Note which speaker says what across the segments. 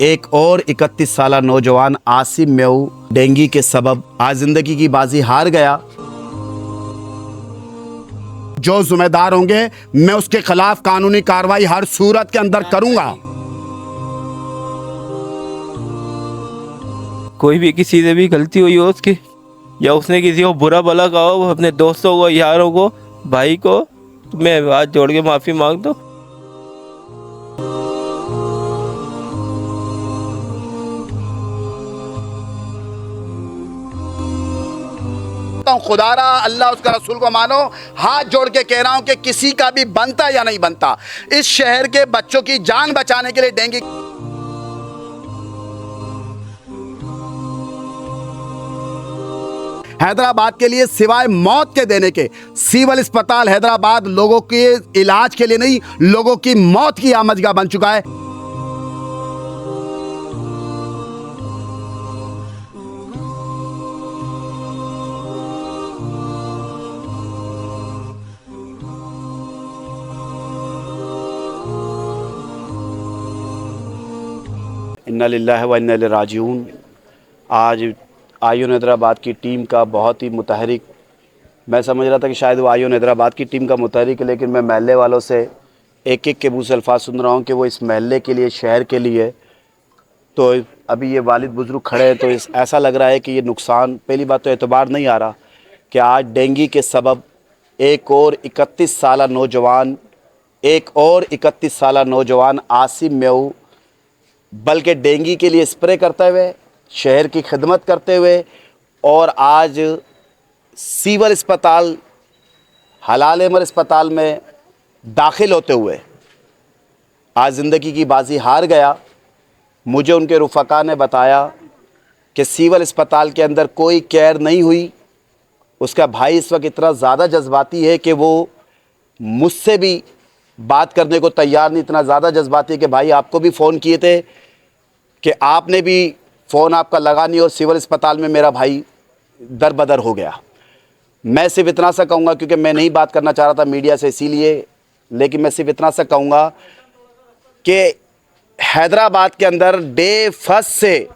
Speaker 1: एक और 31 साला नौजवान आसिम मेऊ डेंगू के सबब आज जिंदगी की बाजी हार गया। जो जिम्मेदार होंगे मैं उसके खिलाफ कानूनी कार्रवाई हर सूरत के अंदर करूंगा।
Speaker 2: कोई भी किसी से भी गलती हुई हो उसकी, या उसने किसी को बुरा भला कहा हो, अपने दोस्तों को, यारों को, भाई को, तो मैं हाथ जोड़ के माफ़ी मांग दो।
Speaker 1: खुदारा अल्लाह उसका रसूल को मानो, हाथ जोड़ के कह रहा हूं कि किसी का भी बनता या नहीं बनता, इस शहर के बच्चों की जान बचाने के लिए डेंगू हैदराबाद के लिए सिवाय मौत के देने के सिविल अस्पताल हैदराबाद लोगों के इलाज के लिए नहीं, लोगों की मौत की आमदगाह बन चुका है। इन्ना लिल्लाहि व इन्ना इलैहि राजिऊन। आज आयोन हैदराबाद की टीम का बहुत ही मुतहरिक, मैं समझ रहा था कि शायद वो आयोन हैदराबाद की टीम का मुतहरिक है, लेकिन मैं महल्ले वालों से एक एक के मुँह से अल्फाज सुन रहा हूँ कि वो इस महल्ले के लिए, शहर के लिए। तो अभी ये वालिद बुजुर्ग खड़े हैं, तो ऐसा लग रहा है कि ये नुकसान, पहली बात तो एतबार नहीं आ रहा कि आज डेंगू के सबब एक और 31 साला नौजवान आसिम मेऊ, बल्कि डेंगू के लिए स्प्रे करते हुए, शहर की खिदमत करते हुए, और आज सिविल अस्पताल, हलाल अमर अस्पताल में दाखिल होते हुए आज ज़िंदगी की बाजी हार गया। मुझे उनके रुफ़का ने बताया कि सिविल अस्पताल के अंदर कोई केयर नहीं हुई। उसका भाई इस वक्त इतना ज़्यादा जज्बाती है कि वो मुझसे भी बात करने को तैयार नहीं, इतना ज़्यादा जज्बाती है कि भाई आपको भी फ़ोन किए थे कि आपने भी फ़ोन आपका लगा नहीं, और सिविल अस्पताल में मेरा भाई दर बदर हो गया। मैं सिर्फ इतना सा कहूँगा, क्योंकि मैं नहीं बात करना चाह रहा था मीडिया से इसीलिए, लेकिन मैं सिर्फ इतना सा कहूँगा कि हैदराबाद के अंदर डे फर्स्ट से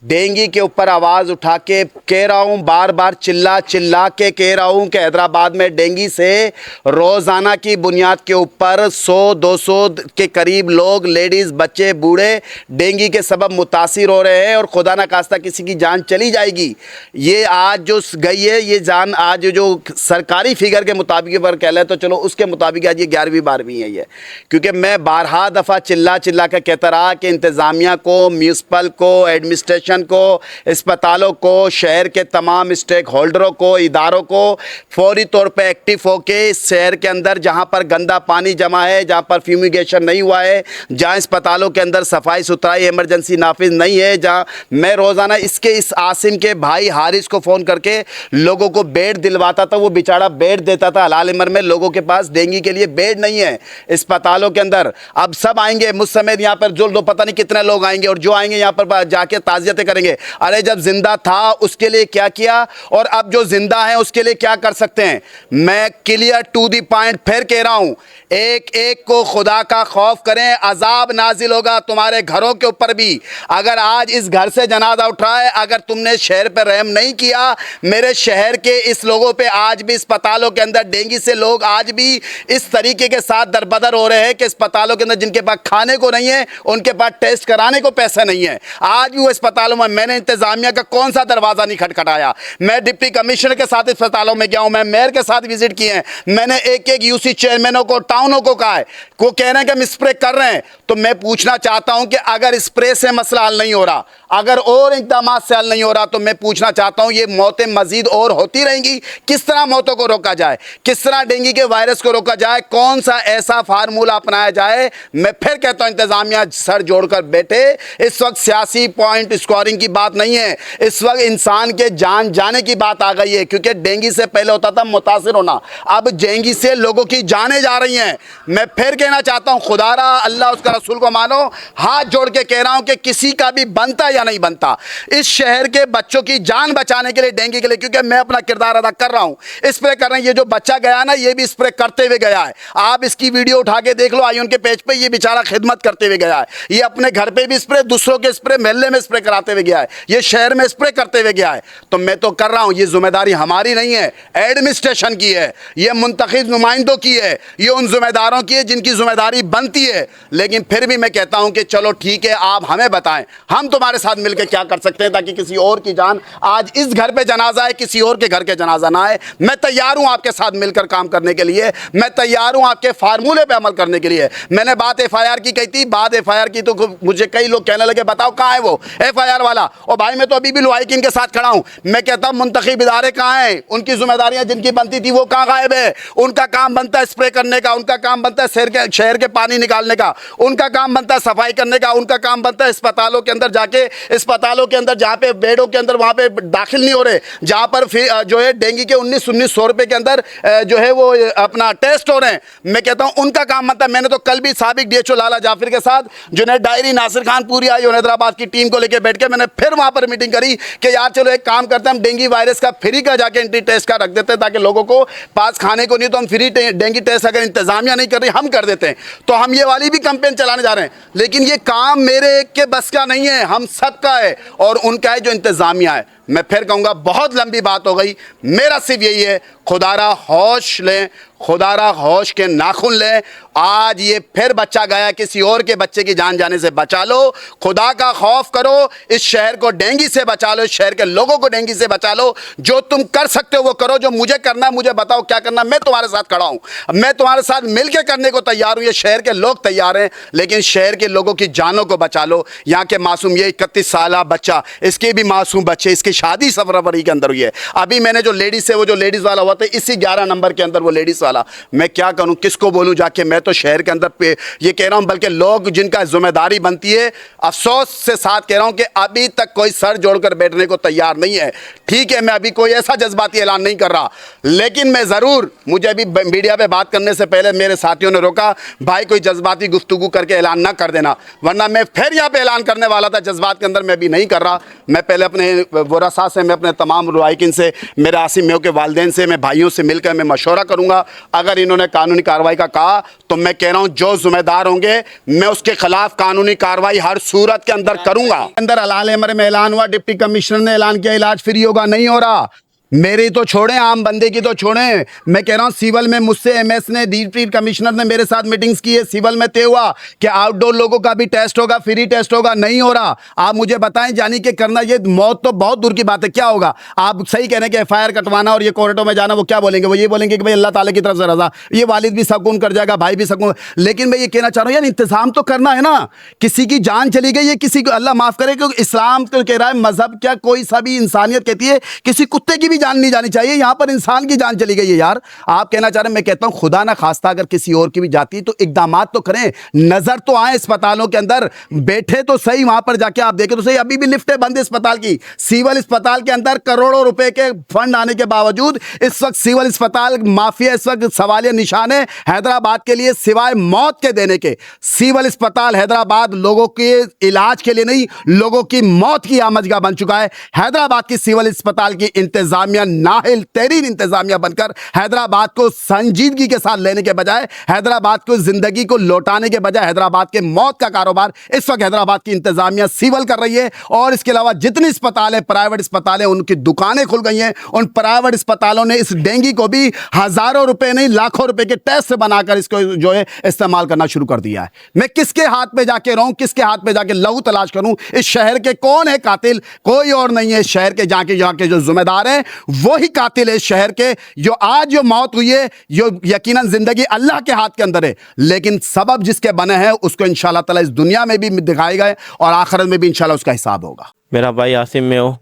Speaker 1: डेंगू के ऊपर आवाज़ उठा के कह रहा हूँ, बार बार चिल्ला चिल्ला के कह रहा हूँ कि हैदराबाद में डेंगू से रोज़ाना की बुनियाद के ऊपर 100-200 के करीब लोग, लेडीज़, बच्चे, बूढ़े डेंगू के सबब मुतासिर हो रहे हैं, और खुदा न खास्ता किसी की जान चली जाएगी। ये आज जो गई है ये जान, आज जो सरकारी फिगर के मुताबिक पर कह लें तो चलो उसके मुताबिक आज ये 11वीं-12वीं है ये, क्योंकि मैं बारहा दफ़ा चिल्ला चिल्ला के कहता रहा कि इंतज़ामिया को, म्यूनसिपल को, एडमिनिस्ट्रेशन को, अस्पतालों को, शहर के तमाम स्टेक होल्डरों को, इदारों को फौरी तौर पे एक्टिव होके इस शहर के अंदर जहां पर गंदा पानी जमा है, जहां पर फ्यूमिगेशन नहीं हुआ है, जहां अस्पतालों के अंदर सफाई सुथराई इमरजेंसी नाफिज नहीं है, जहां मैं रोज़ाना इस आसिम के भाई हारिस को फ़ोन करके लोगों को बेड दिलवाता था, वो बेचारा बेड देता था। हलाल अमर में लोगों के पास डेंगू के लिए बेड नहीं है अस्पतालों के अंदर। अब सब आएंगे मुझ समेत यहाँ पर, जो पता नहीं कितने लोग आएंगे, और जो आएंगे यहाँ पर जाके ताज़ियत करेंगे, अरे जब जिंदा था उसके लिए क्या किया, और अब जो जिंदा है उसके लिए क्या कर सकते हैं। मैं क्लियर टू द पॉइंट फिर कह रहा हूं, एक एक को खुदा का खौफ करें, अजाब नाजिल होगा तुम्हारे घरों के ऊपर भी। अगर आज इस घर से जनाजा उठ रहा है, अगर तुमने शहर पर रहम नहीं किया, मेरे शहर के इस लोगों पे आज भी अस्पतालों के अंदर डेंगू से लोग आज भी इस तरीके के साथ दरबदर हो रहे हैं कि अस्पतालों के अंदर जिनके पास खाने को नहीं है, उनके पास टेस्ट कराने को पैसा नहीं है। आज भी वो अस्पतालों में, मैंने इंतजामिया का कौन सा दरवाजा नहीं खटखटाया। मैं डिप्टी कमिश्नर के साथ अस्पतालों में गया हूं, मैं मेयर के साथ विजिट किए हैं, मैंने एक एक यूसी चेयरमैनों को, टाउनों को कहा है, वो कह रहे हैं कि हम स्प्रे कर रहे हैं। तो मैं पूछना चाहता हूं कि अगर स्प्रे से मसला हल नहीं हो रहा, अगर और इकदाम से हल नहीं हो रहा, तो मैं पूछना चाहता हूं ये मौतें मजीद और होती रहेंगी। किस तरह मौतों को रोका जाए, किस तरह डेंगू के वायरस को रोका जाए, कौन सा ऐसा फार्मूला अपनाया जाए। मैं फिर कहता हूं इंतजामिया सर जोड़कर बैठे, इस वक्त सियासी पॉइंट इसको स्कोरिंग की बात नहीं है, इस वक्त इंसान के जान जाने की बात आ गई है। क्योंकि डेंगू से पहले होता था मुतासिर होना, अब डेंगू से लोगों की जानें जा रही हैं। मैं फिर कहना चाहता हूं, खुदारा अल्लाह उसका रसूल को मानो, हाथ जोड़ के कह रहा हूं कि किसी का भी बनता या नहीं बनता इस शहर के बच्चों की जान बचाने के लिए, डेंगू के लिए, क्योंकि मैं अपना किरदार अदा कर रहा हूं। स्प्रे कर रहे हैं, ये जो बच्चा गया ना, ये भी स्प्रे करते हुए गया है। आप इसकी वीडियो उठा के देख लो आईओन के पेज पे, ये बेचारा खिदमत करते हुए गया है। ये अपने घर पे भी स्प्रे, दूसरों के स्प्रे, मोहल्ले में स्प्रे कराते हुए गया है, ये शहर में स्प्रे करते हुए गया है। तो मैं तो कर रहा हूं, ये जिम्मेदारी हमारी नहीं है, एडमिनिस्ट्रेशन की है, ये मुंतखब नुमाइंदों की है, ये उन जिम्मेदारों की है जिनकी जिम्मेदारी बनती है। लेकिन फिर भी मैं कहता हूं कि चलो ठीक है, आप हमें बताएं, हम तुम्हारे साथ मिलकर क्या कर सकते हैं ताकि किसी और की जान, आज इस घर पे जनाजा है, किसी और के घर के जनाजा ना आए। मैं तैयार हूं आपके साथ मिलकर काम करने के लिए, मैं तैयार हूं आपके फार्मूले पे अमल करने के लिए। मैंने बात एफआईआर की कही थी, बात एफआईआर की तो मुझे कई लोग कहने लगे बताओ कहां है वो एफआईआर वाला। और भाई मैं तो अभी भी लुहाइकिन के साथ खड़ा हूं, मैं कहता हूं मुंतखब इदारे कहां हैं, उनकी जिम्मेदारियां जिनकी बनती थी वो कहां गायब है। उनका काम बनता है स्प्रे करने का, उनका काम बनता है शहर के पानी निकालने का, उनका काम बनता है सफाई करने का, उनका काम बनता है अस्पतालों के अंदर जाके, अस्पतालों के अंदर जहां पे बेडों के अंदर वहां पे दाखिल नहीं हो रहे, जहां पर जो है डेंगू के 1900 रुपए के अंदर जो है वो अपना टेस्ट हो रहे हैं, मैं कहता हूं उनका काम बनता है। मैंने तो कल भी साबिक डीएचओ लाला जाफिर के साथ जुनैद डायरी, नासिर खान पूरी आई हैदराबाद की टीम को लेकर बैठ के मैंने फिर वहां पर मीटिंग करी कि यार चलो एक काम करते हैं, हम डेंगू वायरस का फ्री का जाके एंटी टेस्ट का रख देते हैं ताकि लोगों को पास खाने को नहीं, तो हम फ्री डेंगू टेस्ट अगर इंतजामिया नहीं कर रही हम कर देते हैं। तो हम ये वाली भी कैंपेन चलाने जा रहे हैं, लेकिन ये काम मेरे एक के बस का नहीं है, हम सबका है और उनका है जो इंतजामिया है। मैं फिर कहूँगा बहुत लंबी बात हो गई, मेरा सिर्फ यही है, खुदारा होश लें, खुदारा होश के नाखून लें। आज ये फिर बच्चा गया, किसी और के बच्चे की जान जाने से बचा लो, खुदा का खौफ करो, इस शहर को डेंगू से बचा लो, इस शहर के लोगों को डेंगू से बचा लो। जो तुम कर सकते हो वो करो, जो मुझे करना है मुझे बताओ क्या करना, मैं तुम्हारे साथ खड़ा हूँ, मैं तुम्हारे साथ मिलकर करने को तैयार हूँ। ये शहर के लोग तैयार हैं, लेकिन शहर के लोगों की जानों को बचा लो। यहाँ के मासूम, ये 31 साल बच्चा, इसके भी मासूम बच्चे, इसकी शादी फरवरी के अंदर हुई है। अभी मैंने जो लेडीज से, वो जो लेडीज वाला हुआ था इसी 11 नंबर के अंदर, वो लेडीज वाला, मैं क्या करूं, किसको बोलूं जाके। मैं तो शहर के अंदर पे ये कह रहा हूं, बल्कि लोग जिनका जिम्मेदारी बनती है, अफसोस से साथ कह रहा हूं कि अभी तक कोई सर जोड़कर बैठने को तैयार नहीं है। ठीक है, मैं अभी कोई ऐसा जज्बाती ऐलान नहीं कर रहा, लेकिन मैं जरूर, मुझे अभी मीडिया पे बात करने से पहले मेरे साथियों ने रोका, भाई कोई जज्बाती गुफ्तगू करके ऐलान ना कर देना, वरना मैं फिर यहाँ पे ऐलान करने वाला था जज्बात के अंदर। मैं भी नहीं कर रहा, मैं पहले अपने वरासा से, मैं अपने तमाम रुआइकिन से, मेरे आसिम मेव के वालिदैन से, मैं भाइयों से मिलकर मैं मशवरा करूंगा। अगर इन्होंने कानूनी कार्रवाई का कहा तो मैं कह रहा हूं जो जिम्मेदार होंगे मैं उसके खिलाफ कानूनी कार्रवाई हर सूरत के अंदर करूंगा। अंदर अलाल अमर में ऐलान हुआ, डिप्टी कमिश्नर ने ऐलान किया इलाज फ्री होगा, नहीं हो रहा। मेरी तो छोड़ें, आम बंदे की तो छोड़ें, मैं कह रहा हूं सिविल में मुझसे एमएस ने, डिप्टी कमिश्नर ने मेरे साथ मीटिंग्स की है, सिविल में तय हुआ कि आउटडोर लोगों का भी टेस्ट होगा, फ्री टेस्ट होगा, नहीं हो रहा। आप मुझे बताएं, जानी के करना, ये मौत तो बहुत दूर की बात है, क्या होगा? आप सही कह रहे हैं कि एफआईआर कटवाना और ये कोर्टों में जाना, वो क्या बोलेंगे? वो ये बोलेंगे कि भाई अल्लाह ताला की तरफ से रजा, ये वालिद भी सकून कर जाएगा, भाई भी सकून। लेकिन मैं ये कहना चाह रहा हूँ यार, इंतजाम तो करना है ना। किसी की जान चली गई है, किसी को अल्लाह माफ करे, क्योंकि इस्लाम तो कह रहा है, मजहब क्या, कोई सा भी इंसानियत कहती है किसी कुत्ते की भी जान नहीं जानी चाहिए, यहां पर इंसान की जान चली गई है यार। आप कहना चाह रहे हैं, मैं कहता हूं खुदा ना खास्ता अगर किसी और की भी जाती है तो इकदामात तो करें, नजर तो आए अस्पतालों के अंदर, बैठे तो सही वहां पर जाके आप देखें तो सही। अभी भी लिफ्टें बंद अस्पताल की, सिविल अस्पताल के अंदर करोड़ों रुपए के फंड आने के बावजूद इस वक्त सिविल अस्पताल माफिया इस वक्त सवालिया निशान है हैदराबाद के लिए, सिवाय मौत के देने के। सिविल अस्पताल हैदराबाद लोगों के इलाज के लिए नहीं, लोगों की मौत की आमजगा बन चुका है। हैदराबाद की सिविल अस्पताल की इंतजामिया नाहिल तरीन इंतजामिया बनकर हैदराबाद को संजीदगी के साथ लेने के बजाय, हैदराबाद को जिंदगी को लौटाने के बजाय हैदराबाद के मौत का कारोबार इस वक्त हैदराबाद की इंतजामिया सिविल कर रही है। और इसके अलावा जितने अस्पताल है, प्राइवेट अस्पताल है, उनकी दुकानें खुल गई हैं। उन प्राइवेट अस्पतालों ने इस डेंगू को भी हजारों रुपए नहीं लाखों रुपए के टेस्ट बनाकर इसको जो है इस्तेमाल करना शुरू कर दिया है। मैं किसके हाथ पे जाके रहूं, किसके हाथ पे जाके लहू तलाश करूं? इस शहर के कौन है कातिल? कोई और नहीं है। शहर के जाके जो जिम्मेदार है वही कातिल है शहर के। जो आज जो मौत हुई है, जो यकीनन जिंदगी अल्लाह के हाथ के अंदर है, लेकिन सबब जिसके बने हैं उसको इंशाअल्लाह ताला इस दुनिया में भी दिखाएगा और आखिरत में भी इंशाअल्लाह उसका हिसाब होगा।
Speaker 2: मेरा भाई आसिम मेव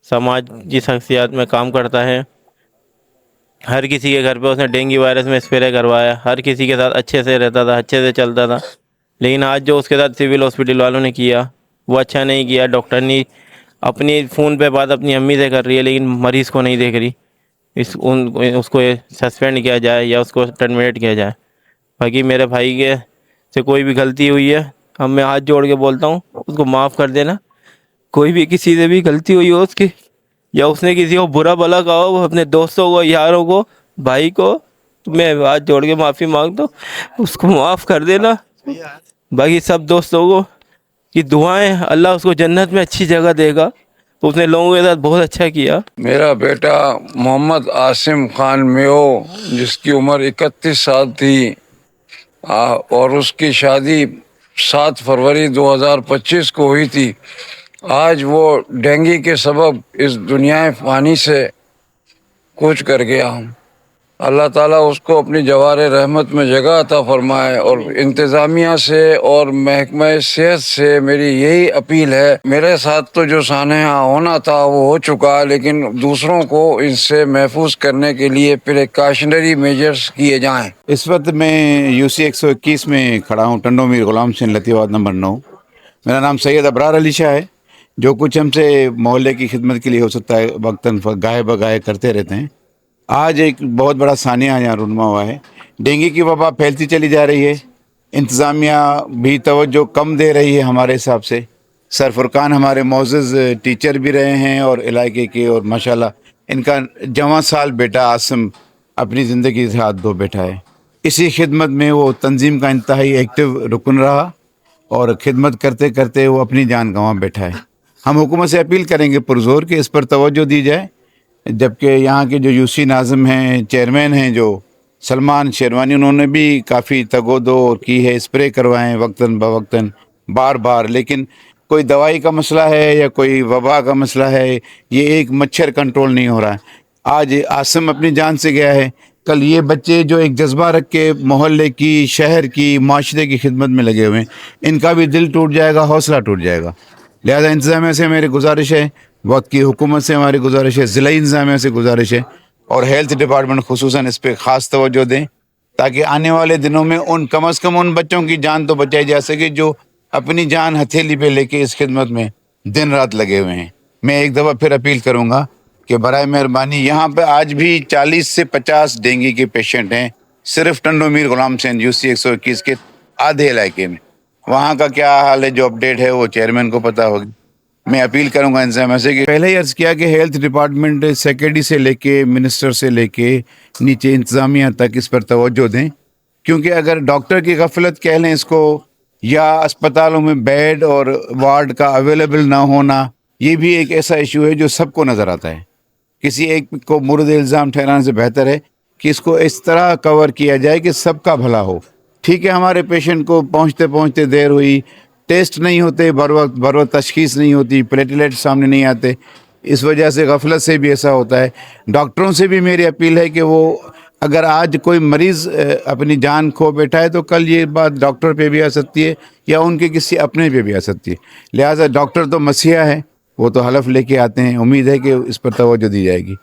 Speaker 2: समाज की शख्सियत में काम करता है। हर किसी के घर पे उसने डेंगू वायरस में स्प्रे करवाया, हर किसी के साथ अच्छे से रहता था, अच्छे से चलता था। लेकिन आज जो उसके साथ सिविल हॉस्पिटल वालों ने किया वो अच्छा नहीं किया। डॉक्टर ने अपनी फ़ोन पे बात अपनी अम्मी से कर रही है, लेकिन मरीज़ को नहीं देख रही। उसको सस्पेंड किया जाए या उसको टर्मिनेट किया जाए। बाकी मेरे भाई के से कोई भी गलती हुई है, अब मैं हाथ जोड़ के बोलता हूँ उसको माफ़ कर देना। कोई भी किसी से भी गलती हुई हो उसकी, या उसने किसी को बुरा भला कहा हो, अपने दोस्तों को, यारों को, भाई को, तो मैं हाथ जोड़ के माफ़ी मांगता हूँ, उसको माफ़ कर देना। बाकी सब दोस्तों को कि दुआएं, अल्लाह उसको जन्नत में अच्छी जगह देगा। तो उसने लोगों के साथ बहुत अच्छा किया।
Speaker 3: मेरा बेटा मोहम्मद आसिम खान मेो, जिसकी उम्र 31 साल थी, और उसकी शादी 7 फरवरी 2025 को हुई थी। आज वो डेंगू के सबब इस दुनिया फ़ानी से कूच कर गया। अल्लाह ताला उसको अपनी जवारे रहमत में जगह अता फरमाए। और इंतज़ामिया से और महकमा सेहत से मेरी यही अपील है, मेरे साथ तो जो सानहा होना था वो हो चुका, लेकिन दूसरों को इससे महफूज करने के लिए प्रिकॉशनरी मेजर्स किए जाएं।
Speaker 4: इस वक्त मैं UC 121 में खड़ा हूँ, टंडो मीर गुलाम सिंह लतीवाद नंबर 9। मेरा नाम सैयद अबरार अली शाह है। जो कुछ हमसे मोहल्ले की खिदमत के लिए हो सकता है वक्तन गाय बगाए करते रहते हैं। आज एक बहुत बड़ा सानिया यहाँ रूनमा हुआ है। डेंगू की वबा फैलती चली जा रही है। इंतज़ामिया भी तवज्जो कम दे रही है हमारे हिसाब से। सर फुरकान हमारे मोअज़्ज़ज़ टीचर भी रहे हैं और इलाके के, और माशाल्लाह इनका जवां साल बेटा आसिम अपनी ज़िंदगी से हाथ धो बैठा है। इसी खिदमत में वो तंजीम का इंतहाई एक्टिव रुकन रहा और ख़िदमत करते करते वो अपनी जान गंवा बैठा है। हम हुकूमत से अपील करेंगे पुरज़ोर कि इस पर तवज्जो दी जाए, जबकि यहाँ के जो UC नाज़िम हैं, चेयरमैन हैं जो सलमान शेरवानी, उन्होंने भी काफ़ी तगोदो की है, स्प्रे करवाएं वक्तन बवक्तन बार बार। लेकिन कोई दवाई का मसला है या कोई वबा का मसला है, ये एक मच्छर कंट्रोल नहीं हो रहा है। आज आसिम अपनी जान से गया है, कल ये बच्चे जो एक जज्बा रख के मोहल्ले की, शहर की, माशरे की खिदमत में लगे हुए हैं, इनका भी दिल टूट जाएगा, हौसला टूट जाएगा। लिहाजा इंतज़ामिया से मेरी गुजारिश है, वक्त की हुकूमत से हमारी गुजारिश है, ज़िला इंतज़ामिया से गुजारिश है, और हेल्थ डिपार्टमेंट खुसूसन इस पर ख़ास तवज्जो दें, ताकि आने वाले दिनों में कम अज़ कम उन बच्चों की जान तो बचाई जा सके जो अपनी जान हथेली पे लेके इस खिदमत में दिन रात लगे हुए हैं। मैं एक दफ़ा फिर अपील करूँगा कि बराए मेहरबानी, यहाँ पे आज भी 40 से 50 डेंगू के पेशेंट हैं, सिर्फ टंडो मीर गुलाम सिंह UC 121 के आधे इलाके में। वहाँ का क्या हाल है, जो अपडेट है वो चेयरमैन को पता होगी। मैं अपील करूंगा इंतजामिया से कि पहले ही अर्ज़ किया कि हेल्थ डिपार्टमेंट सेक्रेटरी से लेके मिनिस्टर से लेके नीचे इंतजामिया तक इस पर तवज्जो दें, क्योंकि अगर डॉक्टर की गफलत कह लें इसको, या अस्पतालों में बेड और वार्ड का अवेलेबल ना होना, ये भी एक ऐसा इशू है जो सबको नज़र आता है। किसी एक को मुर्द इल्ज़ाम ठहराने से बेहतर है कि इसको इस तरह कवर किया जाए कि सबका भला हो। ठीक है, हमारे पेशेंट को पहुंचते पहुंचते देर हुई, टेस्ट नहीं होते बर वक्त तशखीस नहीं होती, प्लेटलेट सामने नहीं आते, इस वजह से गफलत से भी ऐसा होता है। डॉक्टरों से भी मेरी अपील है कि वो अगर आज कोई मरीज़ अपनी जान खो बैठा है तो कल ये बात डॉक्टर पे भी आ सकती है या उनके किसी अपने पे भी आ सकती है। लिहाजा डॉक्टर तो मसीहा है, वो तो हलफ लेके आते हैं। उम्मीद है कि इस पर तवज्जो दी जाएगी।